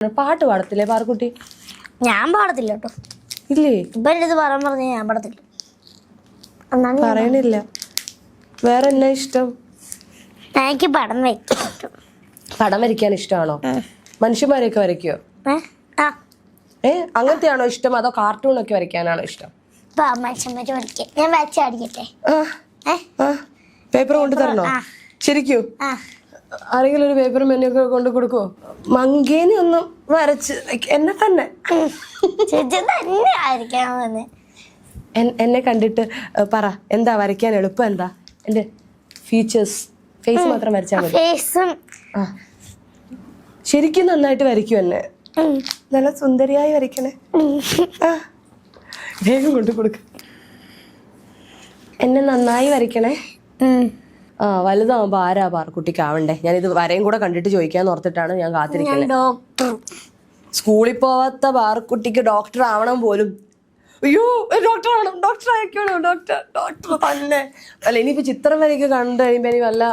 പാട്ട് പാടത്തില്ലേ പാറക്കുട്ടി? ഞാൻ പാടത്തില്ല കേട്ടോ. ഇല്ലേ? ഇപ്പൊ എന്റെ അടുത്ത് പറയാൻ പറഞ്ഞ ഞാൻ പാടത്തില്ല. പറയണില്ല. വേറെ എന്നാ ഇഷ്ടം? എനിക്ക് പടം വയ്ക്കും. പടം വരയ്ക്കാൻ ഇഷ്ടമാണോ? മനുഷ്യന്മാരെയൊക്കെ വരയ്ക്കോ? അങ്ങനത്തെയാണോ ഇഷ്ടം, അതോ കാർട്ടൂൺ ഒക്കെ വരയ്ക്കാനാണോ ഇഷ്ടം? മനുഷ്യന്മാര് വരയ്ക്കാൻ ഞാൻ വരച്ചടിക്കട്ടെ. പേപ്പർ കൊണ്ട് തരണോ? ശരിക്കും ആരെങ്കിലും ഒരു പേപ്പറും മെനൊക്കെ കൊണ്ട് കൊടുക്കോ? മങ്കേനെ ഒന്നും വരച്ച് എന്നെ തന്നെ എന്നെ കണ്ടിട്ട് പറ, എന്താ വരയ്ക്കാൻ എളുപ്പം? എന്താ എന്റെ ഫീച്ചേഴ്സ്? ഫേസ് മാത്രം വരച്ചാൽ മതി. ശരിക്കും നന്നായിട്ട് വരയ്ക്കും എന്നെ. നല്ല സുന്ദരിയായി വരയ്ക്കണേ. വേഗം കൊണ്ട് കൊടുക്ക. എന്നെ നന്നായി വരയ്ക്കണേ. വലുതാവുമ്പോ ആരാ പാറക്കുട്ടിക്ക് ആവണ്ടേ? ഞാനിത് വരയും കൂടെ കണ്ടിട്ട് ചോദിക്കാന്ന് ഓർത്തിട്ടാണ് ഞാൻ കാത്തിരിക്കുന്നത്. സ്കൂളിൽ പോവാത്ത പാറക്കുട്ടിക്ക് ഡോക്ടർ ആവണം പോലും. അയ്യോ, ഡോക്ടർ ആവണം, ഡോക്ടർ ആയിക്കോണോ? ഡോക്ടർ തന്നെ അല്ല. ഇനിയിപ്പോ ചിത്രം വരയ്ക്ക് കണ്ടു കഴിയുമ്പോ ഇനി വല്ല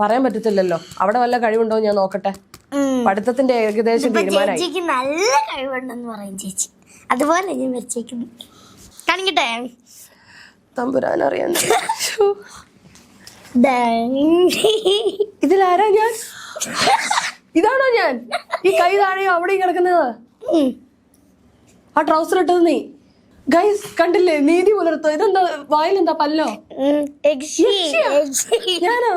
പറയാൻ പറ്റത്തില്ലല്ലോ. അവിടെ വല്ല കഴിവുണ്ടോ ഞാൻ നോക്കട്ടെ. പഠിത്തത്തിന്റെ ഏകദേശം തീരുമാനമായി. നല്ല കഴിവുണ്ടെന്ന് പറയും ചേച്ചി. അതുപോലെ ഞാൻ വെച്ചേക്കുന്നു. കാണിക്കട്ടെ? തമ്പുരാൻ അറിയാൻ. ഇതിലാരാ ഞാൻ? ഇതാണോ ഞാൻ? ഈ കൈ താഴെയോ അവിടെയും കിടക്കുന്നത്? ആ ട്രൗസർ ഇട്ടത് നീ? ഗൈസ് കണ്ടില്ലേ? നീതി പുലർത്തോ? ഇതെന്താ വായിലെന്താ പല്ലോ? ഞാനോ?